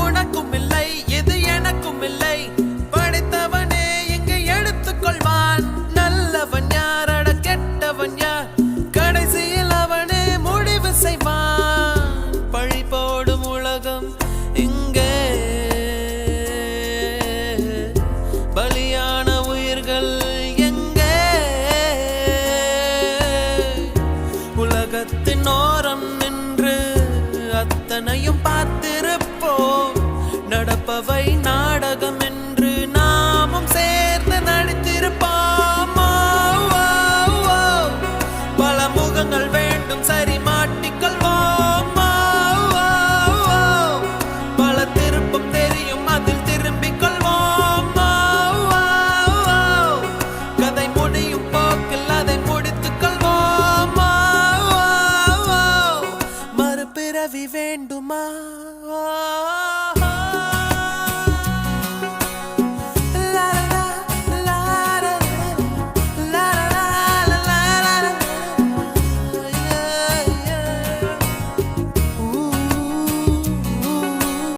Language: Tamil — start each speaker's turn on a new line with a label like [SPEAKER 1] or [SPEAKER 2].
[SPEAKER 1] உனக்கும் இல்லை இது எனக்கும் இல்லை, படைத்தவனே இங்கு எடுத்துக்கொள்வான். நல்லவன் யார் அட கெட்டவன் யார், கடைசியில் அவனே முடிவு செய்வான். பழி போடும் உலகம் இங்கே, பலியான உயிர்கள் எங்கே? உலகத்தின் ஓரம் நின்று அத்தனையும் பார்த்திருப்போம், நடப்பவை நான்